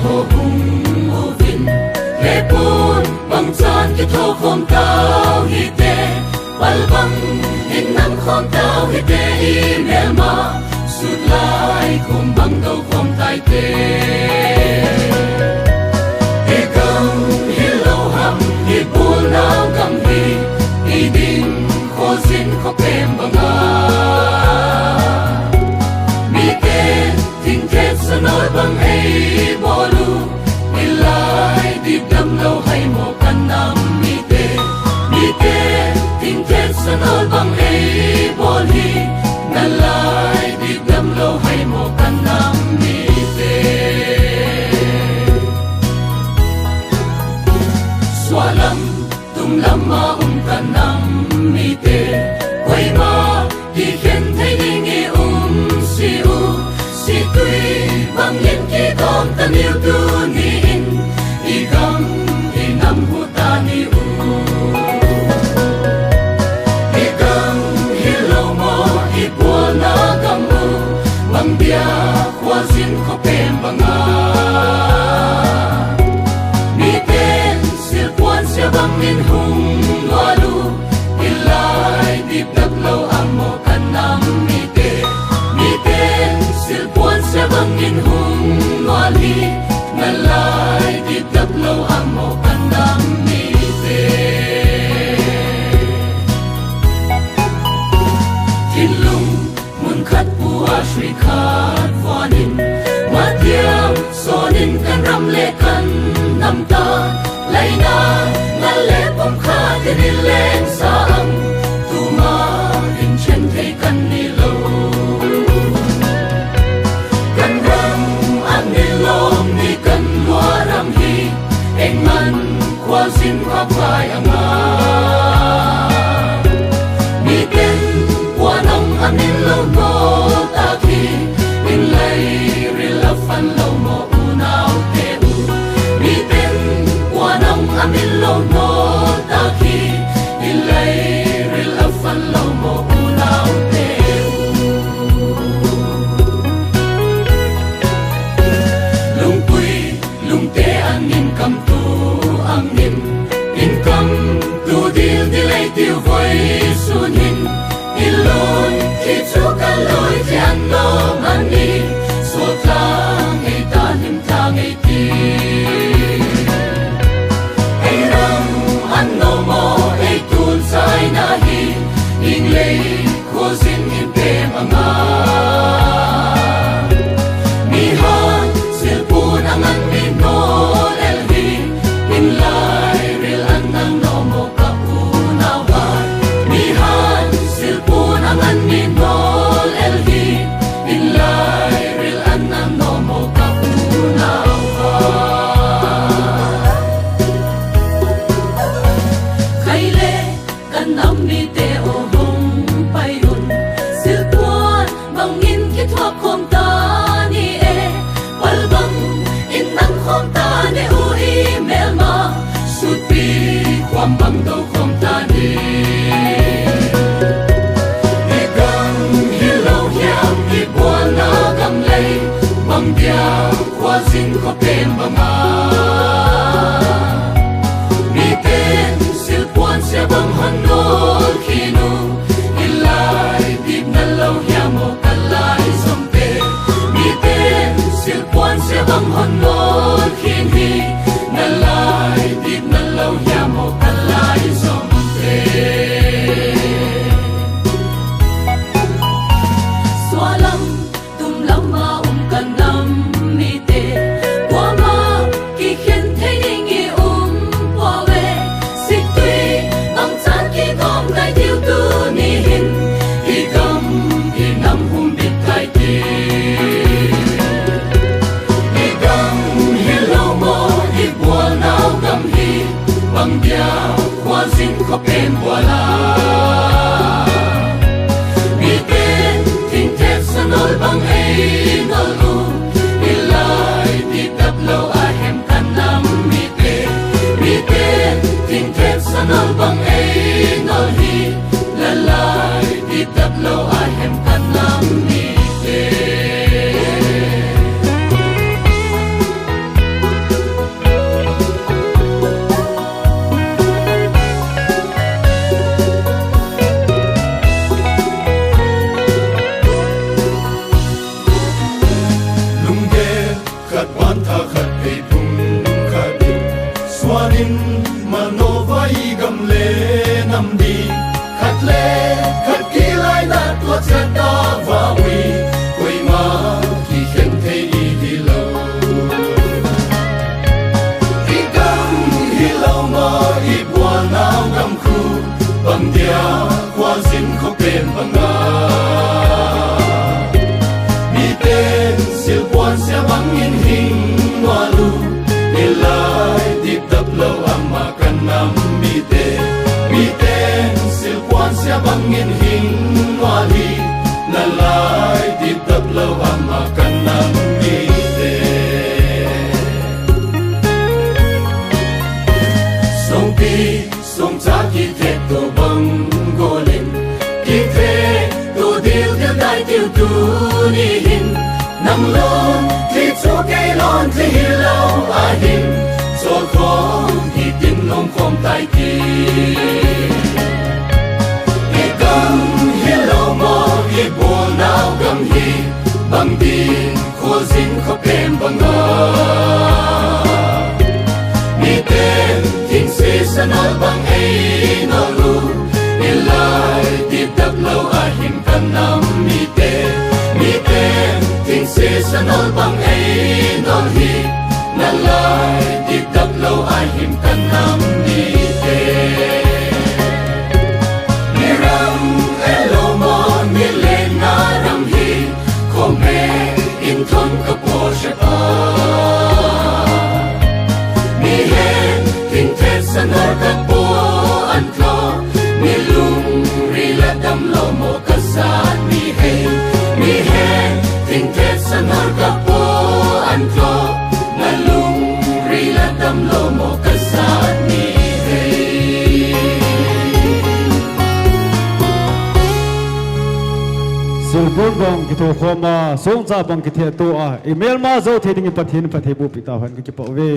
hồ hùng u vinh lệ buồn bằng chan cái thô khom tao hi tê bal bang in nam khom tao hi tê email ma sut lai khom bang đâu khom tai tê hi gam hi lâu ham hi buồn nào gam hi hi din kho zin kho pem banga mi te thinh thét sa nói bang hay bỏ lu mi lai đi đâm lâu hay một căn nam mi te thinh thét sa nói bang hay bỏ hi ngàn lai đi đâm lâu hay một căn nam mi te xóa lắm tung lắm mà căn nam mi te quay ma đi khen thấy đi nghe si tuy bang yên khi con ta yêu tu ni in i gam i nam hu ta ni u i gam hi lo mo i bua na gam u bang bia khoa zin kho pem banga mi ten sil puan sia bang in hung lo lu i lai dip dak lo amo kan nam mi ten sil puan sia bang in hung lo li ngan lai dip dak lo amo kan nam mi te thin lung mun khat bua shri khat vonin ma tiam sonin kan ram le kan nam ta lai na ngal le pom kha tin len sa am tu ma in chen thei kan ni lo kan ram an ni lom ni kan lua ram hi eng man kwa sin kha pai anga mi ten kwa nong an ni lo no ta ki in lai ri la fan lo mo u nau te u mi ten kwa nong an ni lo no ta ki in lai ri la fan lo mo u nau te u lung pui lung te an nin kam tu ang nin in kam tu dil dilai tiu voi sun hin ilon khi chu ka loi ti an no man ni so tlang ei ta nim tlang ei ti ei ram an no mo ei tun sai na hi ing lei kho zin in pe anga mi han sil pun angan mi no el hi in lai ril an nang no mo ka u na wa mi han sil pun angan mi no el hi in lai ril an nang no mo ka u na wa khai le kan nam mi te o hong pai un sil puan bang in ki thop khom ta ni e pal bang in nang khom ta ne u email ma sut pi kwam bang do khom ta ni i gam hi lo hiam i buan na gam lei bang bia kwa zin kho pem banga mi ten sil puan sia bang han no khinu i lai dip na lo hiam mo kan lai som pe mi ten sil puan sia bang han no khin hi na lai dip na lo hiam mo kan lai som pe xóa lắm tum lắm mà kan nam mi te qua ma ki khen thấy đi nghe qua về si tuy bằng chan ki gom dai tiêu tu ni hin i gam i nam hum bit kai ti i gam hi lo mo i hay phung khát đi xóa nín mà nô vai gầm lê nằm đi khát lê khát kỹ lại đã tuột ra ta và huy quay mà khi khen thấy đi lâu khi cam hi lâu mà hi buồn nào gầm khu bằng tia qua dính khóc đêm bằng mi tên siêu quan sẽ bằng in hình hoa lu để lại tiếp tập lâu mà cần nắm mi tên siêu quan sẽ bằng in hình hoa li là lại tiếp tập lâu mà cần nắm mi tên sông pi sông cha khi thế tổ bằng gỗ lên khi thế tổ điều theo đại tiêu tu ni hin nằm lon thì cho cây lon thì hi lâu hin cho khó thì tin lòng không tay kỳ hi cầm hi lâu mò hi buồn nào cầm hi bằng tin khô dính khóc đêm bằng mi tên thinh sẽ sa nói bằng ấy nó lu đi lại tiếp tập lâu hin cần nắm mi tên thinh sẽ sa nói bằng ấy nó hi là lại tiếp tập lâu hin cần nắm mi tên mi ram hello mo mi lên na ram hi không mê in thôn cấp bộ sẽ mi hen thinh thế sa nói cấp bộ ăn lo mi lung ri la đam lo mo ka sa mi hen thinh thế sa nói cấp bộ ăn lo na lung ri la đam lo mo ka sa mi silbon bang kito khoma song cha bang kithe to a email ma zo theding pathin pathe bu pita han ki pa we